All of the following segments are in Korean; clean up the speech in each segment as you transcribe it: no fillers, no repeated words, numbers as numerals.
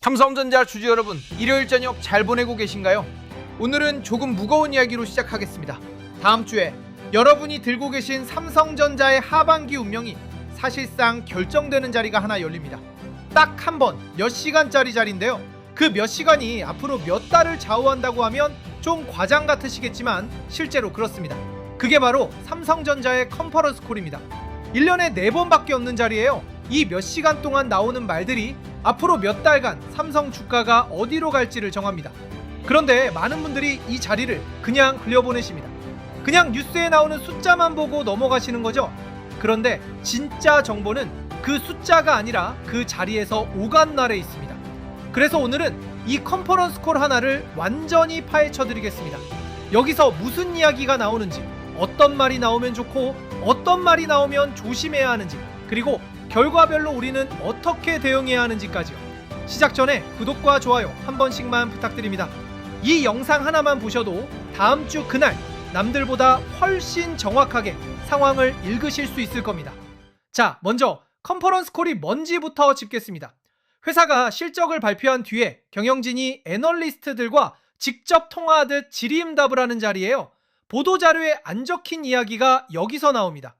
삼성전자 주주 여러분, 일요일 저녁 잘 보내고 계신가요? 오늘은 조금 무거운 이야기로 시작하겠습니다. 다음 주에 여러분이 들고 계신 삼성전자의 하반기 운명이 사실상 결정되는 자리가 하나 열립니다. 딱 한 번 몇 시간짜리 자리인데요. 그 몇 시간이 앞으로 몇 달을 좌우한다고 하면 좀 과장 같으시겠지만 실제로 그렇습니다. 그게 바로 삼성전자의 컨퍼런스 콜입니다. 1년에 4번밖에 없는 자리예요. 이 몇 시간 동안 나오는 말들이 앞으로 몇 달간 삼성 주가가 어디로 갈지를 정합니다. 그런데 많은 분들이 이 자리를 그냥 흘려보내십니다. 그냥 뉴스에 나오는 숫자만 보고 넘어가시는 거죠. 그런데 진짜 정보는 그 숫자가 아니라 그 자리에서 오간날에 있습니다. 그래서 오늘은 이 컨퍼런스 콜 하나를 완전히 파헤쳐 드리겠습니다. 여기서 무슨 이야기가 나오는지, 어떤 말이 나오면 좋고 어떤 말이 나오면 조심해야 하는지, 그리고 결과별로 우리는 어떻게 대응해야 하는지까지요. 시작 전에 구독과 좋아요 한 번씩만 부탁드립니다. 이 영상 하나만 보셔도 다음 주 그날 남들보다 훨씬 정확하게 상황을 읽으실 수 있을 겁니다. 자, 먼저 컨퍼런스 콜이 뭔지부터 짚겠습니다. 회사가 실적을 발표한 뒤에 경영진이 애널리스트들과 직접 통화하듯 질의응답을 하는 자리예요. 보도자료에 안 적힌 이야기가 여기서 나옵니다.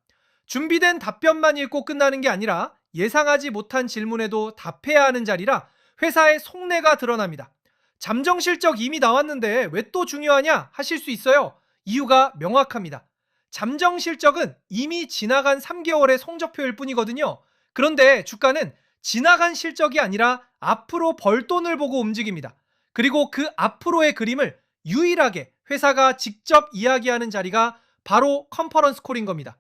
준비된 답변만 읽고 끝나는 게 아니라 예상하지 못한 질문에도 답해야 하는 자리라 회사의 속내가 드러납니다. 잠정 실적 이미 나왔는데 왜 또 중요하냐 하실 수 있어요. 이유가 명확합니다. 잠정 실적은 이미 지나간 3개월의 성적표일 뿐이거든요. 그런데 주가는 지나간 실적이 아니라 앞으로 벌 돈을 보고 움직입니다. 그리고 그 앞으로의 그림을 유일하게 회사가 직접 이야기하는 자리가 바로 컨퍼런스 콜인 겁니다.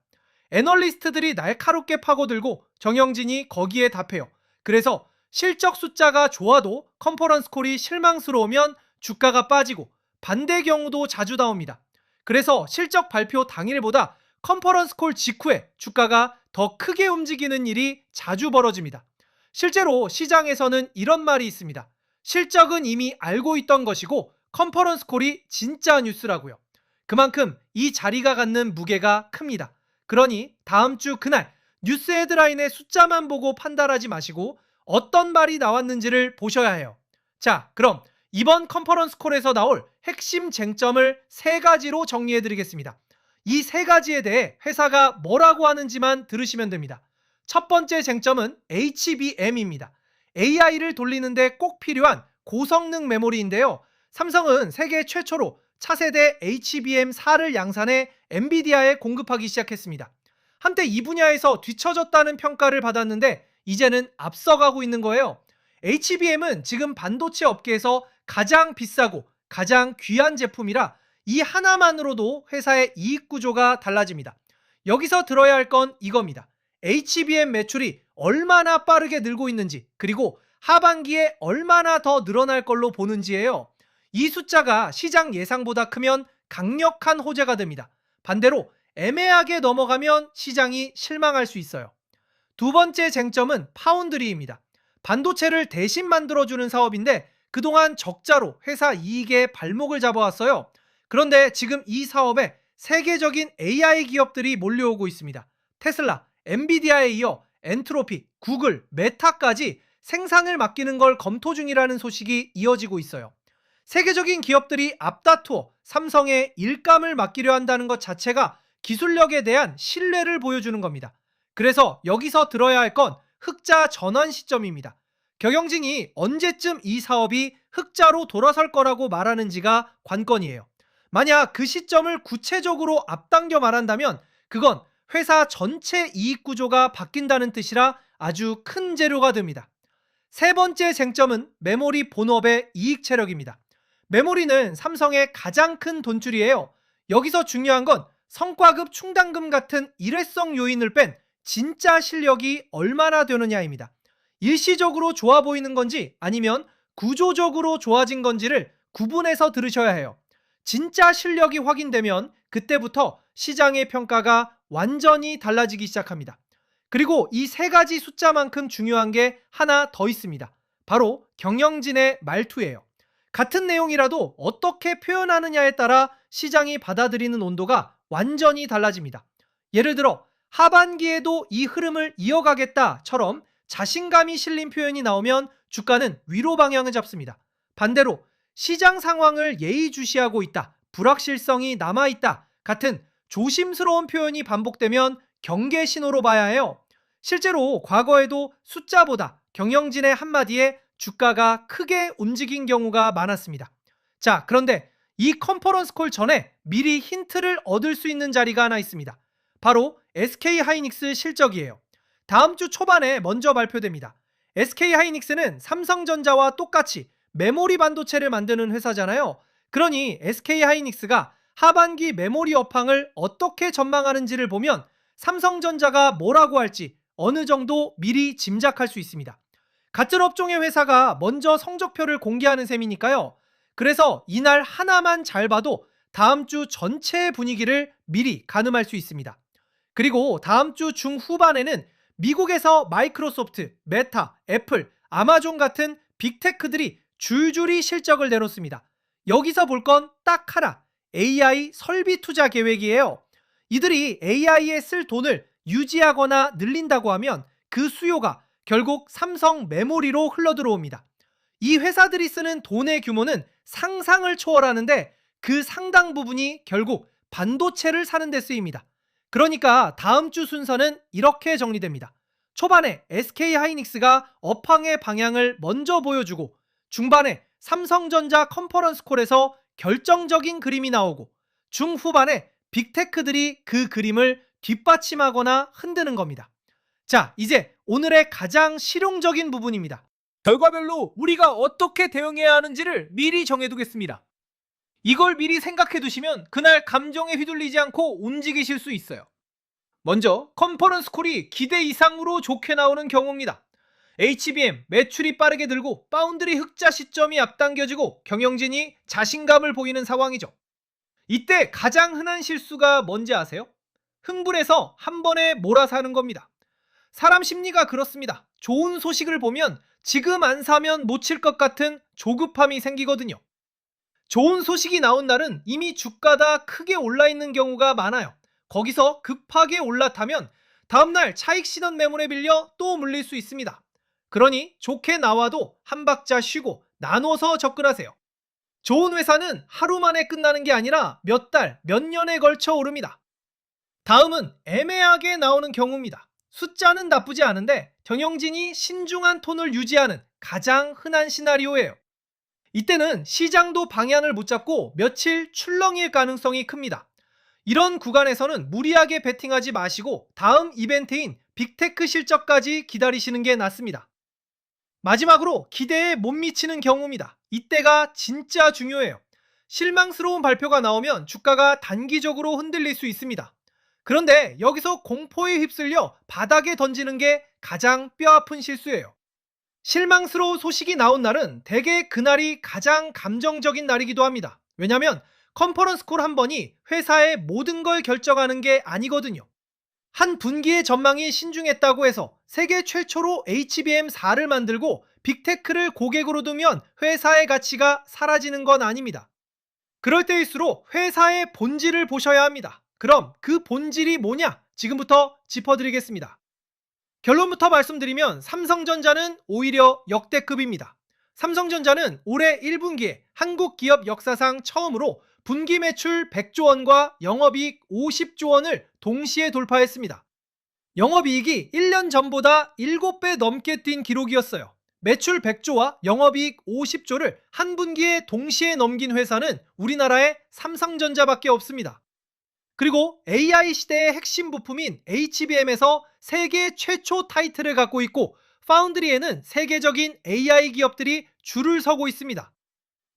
애널리스트들이 날카롭게 파고들고 정영진이 거기에 답해요. 그래서 실적 숫자가 좋아도 컨퍼런스 콜이 실망스러우면 주가가 빠지고 반대 경우도 자주 나옵니다. 그래서 실적 발표 당일보다 컨퍼런스 콜 직후에 주가가 더 크게 움직이는 일이 자주 벌어집니다. 실제로 시장에서는 이런 말이 있습니다. 실적은 이미 알고 있던 것이고 컨퍼런스 콜이 진짜 뉴스라고요. 그만큼 이 자리가 갖는 무게가 큽니다. 그러니 다음 주 그날 뉴스 헤드라인의 숫자만 보고 판단하지 마시고 어떤 말이 나왔는지를 보셔야 해요. 자, 그럼 이번 컨퍼런스 콜에서 나올 핵심 쟁점을 3가지로 정리해드리겠습니다. 이 3가지에 대해 회사가 뭐라고 하는지만 들으시면 됩니다. 첫 번째 쟁점은 HBM입니다. AI를 돌리는데 꼭 필요한 고성능 메모리인데요. 삼성은 세계 최초로 차세대 HBM4를 양산해 엔비디아에 공급하기 시작했습니다. 한때 이 분야에서 뒤처졌다는 평가를 받았는데 이제는 앞서가고 있는 거예요. HBM은 지금 반도체 업계에서 가장 비싸고 가장 귀한 제품이라 이 하나만으로도 회사의 이익 구조가 달라집니다. 여기서 들어야 할 건 이겁니다. HBM 매출이 얼마나 빠르게 늘고 있는지, 그리고 하반기에 얼마나 더 늘어날 걸로 보는지예요. 이 숫자가 시장 예상보다 크면 강력한 호재가 됩니다. 반대로 애매하게 넘어가면 시장이 실망할 수 있어요. 두 번째 쟁점은 파운드리입니다. 반도체를 대신 만들어주는 사업인데 그동안 적자로 회사 이익에 발목을 잡아왔어요. 그런데 지금 이 사업에 세계적인 AI 기업들이 몰려오고 있습니다. 테슬라, 엔비디아에 이어 엔트로피, 구글, 메타까지 생산을 맡기는 걸 검토 중이라는 소식이 이어지고 있어요. 세계적인 기업들이 앞다투어 삼성에 일감을 맡기려 한다는 것 자체가 기술력에 대한 신뢰를 보여주는 겁니다. 그래서 여기서 들어야 할 건 흑자 전환 시점입니다. 경영진이 언제쯤 이 사업이 흑자로 돌아설 거라고 말하는지가 관건이에요. 만약 그 시점을 구체적으로 앞당겨 말한다면 그건 회사 전체 이익 구조가 바뀐다는 뜻이라 아주 큰 재료가 됩니다. 세 번째 쟁점은 메모리 본업의 이익 체력입니다. 메모리는 삼성의 가장 큰 돈줄이에요. 여기서 중요한 건 성과급 충당금 같은 일회성 요인을 뺀 진짜 실력이 얼마나 되느냐입니다. 일시적으로 좋아 보이는 건지 아니면 구조적으로 좋아진 건지를 구분해서 들으셔야 해요. 진짜 실력이 확인되면 그때부터 시장의 평가가 완전히 달라지기 시작합니다. 그리고 이 3가지 숫자만큼 중요한 게 하나 더 있습니다. 바로 경영진의 말투예요. 같은 내용이라도 어떻게 표현하느냐에 따라 시장이 받아들이는 온도가 완전히 달라집니다. 예를 들어 하반기에도 이 흐름을 이어가겠다처럼 자신감이 실린 표현이 나오면 주가는 위로 방향을 잡습니다. 반대로 시장 상황을 예의주시하고 있다, 불확실성이 남아있다 같은 조심스러운 표현이 반복되면 경계 신호로 봐야 해요. 실제로 과거에도 숫자보다 경영진의 한마디에 주가가 크게 움직인 경우가 많았습니다. 자, 그런데 이 컨퍼런스 콜 전에 미리 힌트를 얻을 수 있는 자리가 하나 있습니다. 바로 SK하이닉스 실적이에요. 다음 주 초반에 먼저 발표됩니다. SK하이닉스는 삼성전자와 똑같이 메모리 반도체를 만드는 회사잖아요. 그러니 SK하이닉스가 하반기 메모리 업황을 어떻게 전망하는지를 보면 삼성전자가 뭐라고 할지 어느 정도 미리 짐작할 수 있습니다. 같은 업종의 회사가 먼저 성적표를 공개하는 셈이니까요. 그래서 이날 하나만 잘 봐도 다음 주 전체의 분위기를 미리 가늠할 수 있습니다. 그리고 다음 주 중후반에는 미국에서 마이크로소프트, 메타, 애플, 아마존 같은 빅테크들이 줄줄이 실적을 내놓습니다. 여기서 볼 건 딱 하나, AI 설비 투자 계획이에요. 이들이 AI에 쓸 돈을 유지하거나 늘린다고 하면 그 수요가 결국 삼성 메모리로 흘러들어옵니다. 이 회사들이 쓰는 돈의 규모는 상상을 초월하는데 그 상당 부분이 결국 반도체를 사는 데 쓰입니다. 그러니까 다음 주 순서는 이렇게 정리됩니다. 초반에 SK하이닉스가 업황의 방향을 먼저 보여주고, 중반에 삼성전자 컨퍼런스 콜에서 결정적인 그림이 나오고, 중후반에 빅테크들이 그 그림을 뒷받침하거나 흔드는 겁니다. 자, 이제 오늘의 가장 실용적인 부분입니다. 결과별로 우리가 어떻게 대응해야 하는지를 미리 정해두겠습니다. 이걸 미리 생각해 두시면 그날 감정에 휘둘리지 않고 움직이실 수 있어요. 먼저 컨퍼런스 콜이 기대 이상으로 좋게 나오는 경우입니다. HBM 매출이 빠르게 늘고 파운드리 흑자 시점이 앞당겨지고 경영진이 자신감을 보이는 상황이죠. 이때 가장 흔한 실수가 뭔지 아세요? 흥분해서 한 번에 몰아서 하는 겁니다. 사람 심리가 그렇습니다. 좋은 소식을 보면 지금 안 사면 못 칠 것 같은 조급함이 생기거든요. 좋은 소식이 나온 날은 이미 주가가 크게 올라 있는 경우가 많아요. 거기서 급하게 올라타면 다음날 차익 실현 매물에 빌려 또 물릴 수 있습니다. 그러니 좋게 나와도 한 박자 쉬고 나눠서 접근하세요. 좋은 회사는 하루 만에 끝나는 게 아니라 몇 달, 몇 년에 걸쳐 오릅니다. 다음은 애매하게 나오는 경우입니다. 숫자는 나쁘지 않은데 경영진이 신중한 톤을 유지하는 가장 흔한 시나리오예요. 이때는 시장도 방향을 못 잡고 며칠 출렁일 가능성이 큽니다. 이런 구간에서는 무리하게 베팅하지 마시고 다음 이벤트인 빅테크 실적까지 기다리시는 게 낫습니다. 마지막으로 기대에 못 미치는 경우입니다. 이때가 진짜 중요해요. 실망스러운 발표가 나오면 주가가 단기적으로 흔들릴 수 있습니다. 그런데 여기서 공포에 휩쓸려 바닥에 던지는 게 가장 뼈아픈 실수예요. 실망스러운 소식이 나온 날은 대개 그날이 가장 감정적인 날이기도 합니다. 왜냐하면 컨퍼런스 콜 한 번이 회사의 모든 걸 결정하는 게 아니거든요. 한 분기의 전망이 신중했다고 해서 세계 최초로 HBM4를 만들고 빅테크를 고객으로 두면 회사의 가치가 사라지는 건 아닙니다. 그럴 때일수록 회사의 본질을 보셔야 합니다. 그럼 그 본질이 뭐냐? 지금부터 짚어드리겠습니다. 결론부터 말씀드리면 삼성전자는 오히려 역대급입니다. 삼성전자는 올해 1분기에 한국 기업 역사상 처음으로 분기 매출 100조 원과 영업이익 50조 원을 동시에 돌파했습니다. 영업이익이 1년 전보다 7배 넘게 뛴 기록이었어요. 매출 100조와 영업이익 50조를 한 분기에 동시에 넘긴 회사는 우리나라에 삼성전자밖에 없습니다. 그리고 AI 시대의 핵심 부품인 HBM에서 세계 최초 타이틀을 갖고 있고 파운드리에는 세계적인 AI 기업들이 줄을 서고 있습니다.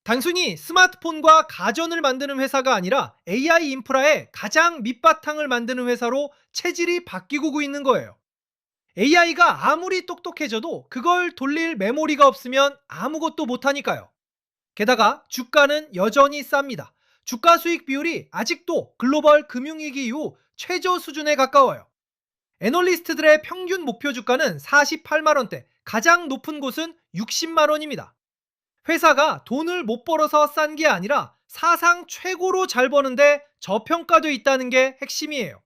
단순히 스마트폰과 가전을 만드는 회사가 아니라 AI 인프라의 가장 밑바탕을 만드는 회사로 체질이 바뀌고 있는 거예요. AI가 아무리 똑똑해져도 그걸 돌릴 메모리가 없으면 아무것도 못하니까요. 게다가 주가는 여전히 쌉니다. 주가 수익 비율이 아직도 글로벌 금융위기 이후 최저 수준에 가까워요. 애널리스트들의 평균 목표 주가는 48만원대, 가장 높은 곳은 60만원입니다. 회사가 돈을 못 벌어서 싼 게 아니라 사상 최고로 잘 버는데 저평가돼 있다는 게 핵심이에요.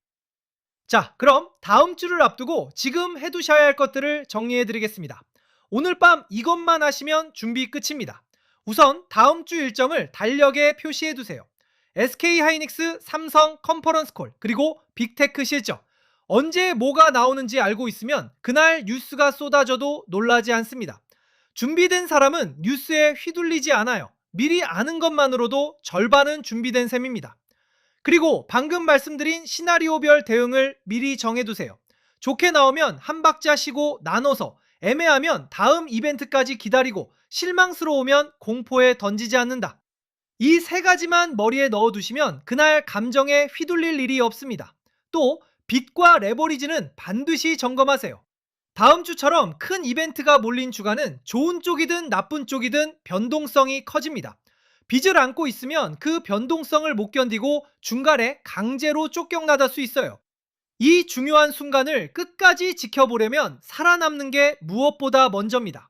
자, 그럼 다음 주를 앞두고 지금 해두셔야 할 것들을 정리해 드리겠습니다. 오늘 밤 이것만 하시면 준비 끝입니다. 우선 다음 주 일정을 달력에 표시해 두세요. SK하이닉스, 삼성, 컨퍼런스콜, 그리고 빅테크 실적. 언제 뭐가 나오는지 알고 있으면 그날 뉴스가 쏟아져도 놀라지 않습니다. 준비된 사람은 뉴스에 휘둘리지 않아요. 미리 아는 것만으로도 절반은 준비된 셈입니다. 그리고 방금 말씀드린 시나리오별 대응을 미리 정해두세요. 좋게 나오면 한 박자 쉬고 나눠서, 애매하면 다음 이벤트까지 기다리고, 실망스러우면 공포에 던지지 않는다. 이 세 가지만 머리에 넣어두시면 그날 감정에 휘둘릴 일이 없습니다. 또 빚과 레버리지는 반드시 점검하세요. 다음 주처럼 큰 이벤트가 몰린 주간은 좋은 쪽이든 나쁜 쪽이든 변동성이 커집니다. 빚을 안고 있으면 그 변동성을 못 견디고 중간에 강제로 쫓겨나갈 수 있어요. 이 중요한 순간을 끝까지 지켜보려면 살아남는 게 무엇보다 먼저입니다.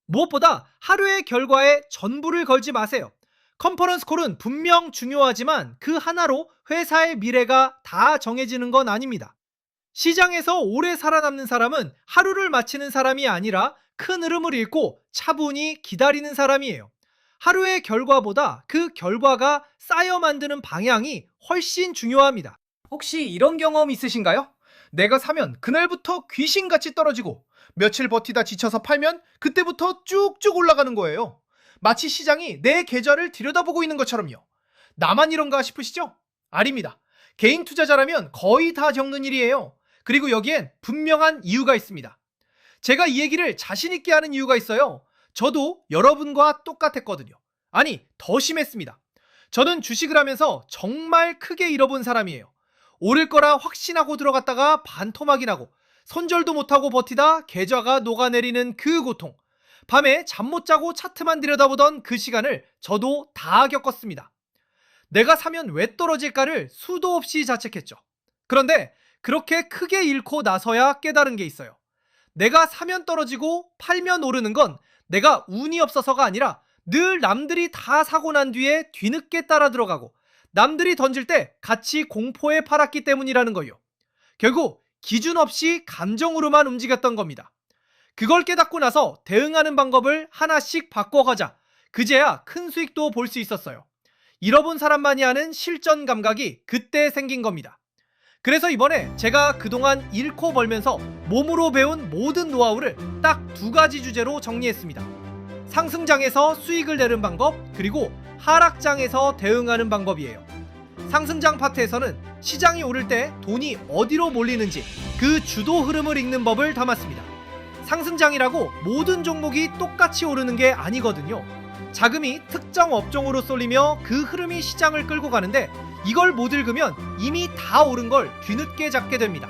무엇보다 하루의 결과에 전부를 걸지 마세요. 컨퍼런스 콜은 분명 중요하지만 그 하나로 회사의 미래가 다 정해지는 건 아닙니다. 시장에서 오래 살아남는 사람은 하루를 마치는 사람이 아니라 큰 흐름을 읽고 차분히 기다리는 사람이에요. 하루의 결과보다 그 결과가 쌓여 만드는 방향이 훨씬 중요합니다. 혹시 이런 경험 있으신가요? 내가 사면 그날부터 귀신같이 떨어지고 며칠 버티다 지쳐서 팔면 그때부터 쭉쭉 올라가는 거예요. 마치 시장이 내 계좌를 들여다보고 있는 것처럼요. 나만 이런가 싶으시죠? 아닙니다. 개인 투자자라면 거의 다 겪는 일이에요. 그리고 여기엔 분명한 이유가 있습니다. 제가 이 얘기를 자신 있게 하는 이유가 있어요. 저도 여러분과 똑같았거든요. 아니, 더 심했습니다. 저는 주식을 하면서 정말 크게 잃어본 사람이에요. 오를 거라 확신하고 들어갔다가 반토막이 나고 손절도 못하고 버티다 계좌가 녹아내리는 그 고통. 밤에 잠 못 자고 차트만 들여다보던 그 시간을 저도 다 겪었습니다. 내가 사면 왜 떨어질까를 수도 없이 자책했죠. 그런데 그렇게 크게 잃고 나서야 깨달은 게 있어요. 내가 사면 떨어지고 팔면 오르는 건 내가 운이 없어서가 아니라 늘 남들이 다 사고 난 뒤에 뒤늦게 따라 들어가고 남들이 던질 때 같이 공포에 팔았기 때문이라는 거예요. 결국 기준 없이 감정으로만 움직였던 겁니다. 그걸 깨닫고 나서 대응하는 방법을 하나씩 바꿔가자. 그제야 큰 수익도 볼 수 있었어요. 잃어본 사람만이 아는 실전 감각이 그때 생긴 겁니다. 그래서 이번에 제가 그동안 잃고 벌면서 몸으로 배운 모든 노하우를 딱 2가지 주제로 정리했습니다. 상승장에서 수익을 내는 방법, 그리고 하락장에서 대응하는 방법이에요. 상승장 파트에서는 시장이 오를 때 돈이 어디로 몰리는지 그 주도 흐름을 읽는 법을 담았습니다. 상승장이라고 모든 종목이 똑같이 오르는 게 아니거든요. 자금이 특정 업종으로 쏠리며 그 흐름이 시장을 끌고 가는데 이걸 못 읽으면 이미 다 오른 걸 뒤늦게 잡게 됩니다.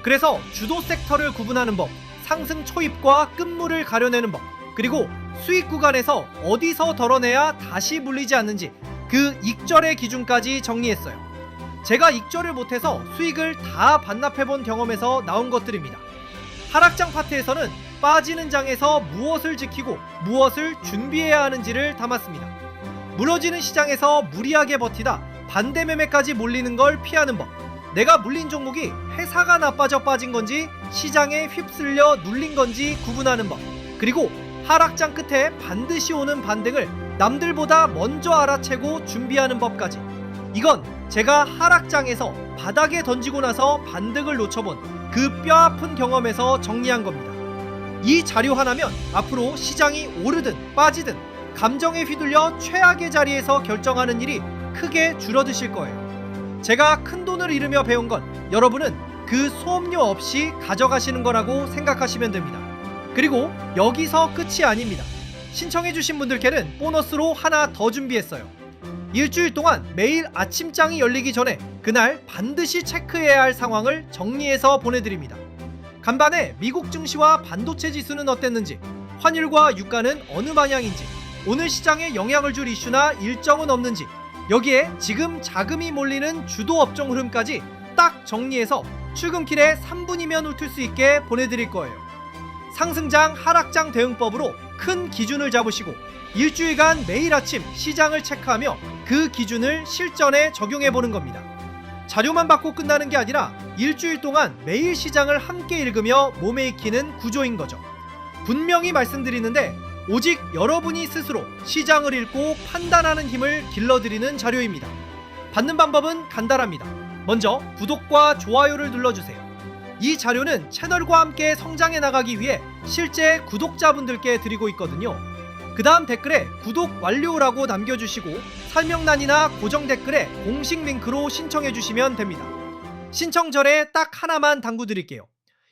그래서 주도 섹터를 구분하는 법, 상승 초입과 끝물을 가려내는 법, 그리고 수익 구간에서 어디서 덜어내야 다시 물리지 않는지 그 익절의 기준까지 정리했어요. 제가 익절을 못해서 수익을 다 반납해본 경험에서 나온 것들입니다. 하락장 파트에서는 빠지는 장에서 무엇을 지키고 무엇을 준비해야 하는지를 담았습니다. 무너지는 시장에서 무리하게 버티다 반대 매매까지 몰리는 걸 피하는 법, 내가 물린 종목이 회사가 나빠져 빠진 건지 시장에 휩쓸려 눌린 건지 구분하는 법, 그리고 하락장 끝에 반드시 오는 반등을 남들보다 먼저 알아채고 준비하는 법까지. 이건 제가 하락장에서 바닥에 던지고 나서 반등을 놓쳐본 그 뼈아픈 경험에서 정리한 겁니다. 이 자료 하나면 앞으로 시장이 오르든 빠지든 감정에 휘둘려 최악의 자리에서 결정하는 일이 크게 줄어드실 거예요. 제가 큰 돈을 잃으며 배운 건 여러분은 그 수업료 없이 가져가시는 거라고 생각하시면 됩니다. 그리고 여기서 끝이 아닙니다. 신청해주신 분들께는 보너스로 하나 더 준비했어요. 일주일 동안 매일 아침장이 열리기 전에 그날 반드시 체크해야 할 상황을 정리해서 보내드립니다. 간밤에 미국 증시와 반도체 지수는 어땠는지, 환율과 유가는 어느 방향인지, 오늘 시장에 영향을 줄 이슈나 일정은 없는지, 여기에 지금 자금이 몰리는 주도 업종 흐름까지 딱 정리해서 출근길에 3분이면 훑을 수 있게 보내드릴 거예요. 상승장, 하락장 대응법으로 큰 기준을 잡으시고 일주일간 매일 아침 시장을 체크하며 그 기준을 실전에 적용해보는 겁니다. 자료만 받고 끝나는 게 아니라 일주일 동안 매일 시장을 함께 읽으며 몸에 익히는 구조인 거죠. 분명히 말씀드리는데 오직 여러분이 스스로 시장을 읽고 판단하는 힘을 길러드리는 자료입니다. 받는 방법은 간단합니다. 먼저 구독과 좋아요를 눌러주세요. 이 자료는 채널과 함께 성장해 나가기 위해 실제 구독자분들께 드리고 있거든요. 그 다음 댓글에 구독 완료라고 남겨주시고 설명란이나 고정 댓글에 공식 링크로 신청해 주시면 됩니다. 신청 전에 딱 하나만 당부드릴게요.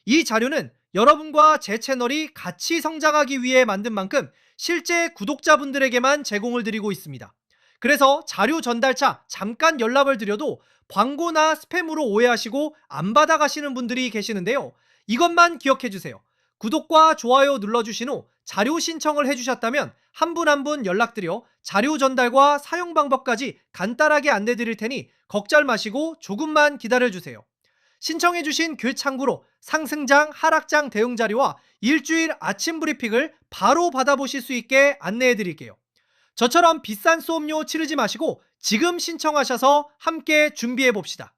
이 자료는 여러분과 제 채널이 같이 성장하기 위해 만든 만큼 실제 구독자분들에게만 제공을 드리고 있습니다. 그래서 자료 전달차 잠깐 연락을 드려도 광고나 스팸으로 오해하시고 안 받아가시는 분들이 계시는데요. 이것만 기억해 주세요. 구독과 좋아요 눌러주신 후 자료 신청을 해주셨다면 한 분 한 분 연락드려 자료 전달과 사용 방법까지 간단하게 안내 드릴 테니 걱정 마시고 조금만 기다려주세요. 신청해주신 그 창구로 상승장, 하락장 대응 자료와 일주일 아침 브리핑을 바로 받아보실 수 있게 안내해 드릴게요. 저처럼 비싼 수업료 치르지 마시고 지금 신청하셔서 함께 준비해 봅시다.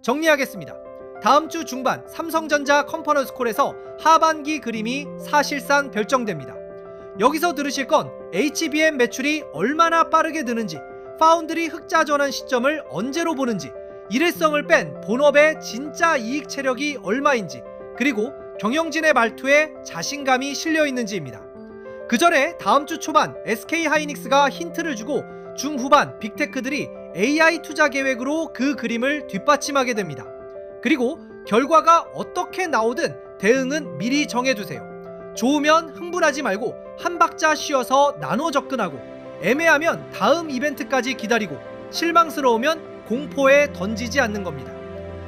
정리하겠습니다. 다음 주 중반 삼성전자 컨퍼런스 콜에서 하반기 그림이 사실상 결정됩니다. 여기서 들으실 건 HBM 매출이 얼마나 빠르게 느는지, 파운드리 흑자 전환 시점을 언제로 보는지, 일회성을 뺀 본업의 진짜 이익 체력이 얼마인지, 그리고 경영진의 말투에 자신감이 실려 있는지입니다. 그 전에 다음 주 초반 SK하이닉스가 힌트를 주고 중후반 빅테크들이 AI 투자 계획으로 그 그림을 뒷받침하게 됩니다. 그리고 결과가 어떻게 나오든 대응은 미리 정해두세요. 좋으면 흥분하지 말고 한 박자 쉬어서 나눠 접근하고, 애매하면 다음 이벤트까지 기다리고, 실망스러우면 공포에 던지지 않는 겁니다.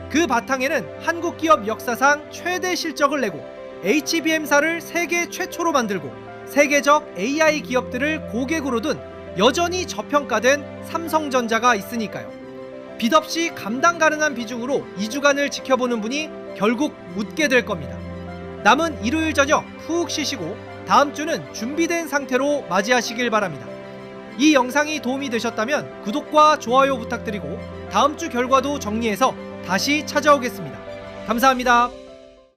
그 바탕에는 한국 기업 역사상 최대 실적을 내고 HBM사를 세계 최초로 만들고 세계적 AI 기업들을 고객으로 둔 여전히 저평가된 삼성전자가 있으니까요. 빚없이 감당 가능한 비중으로 2주간을 지켜보는 분이 결국 웃게 될 겁니다. 남은 일요일 저녁 푹 쉬시고 다음 주는 준비된 상태로 맞이하시길 바랍니다. 이 영상이 도움이 되셨다면 구독과 좋아요 부탁드리고 다음 주 결과도 정리해서 다시 찾아오겠습니다. 감사합니다.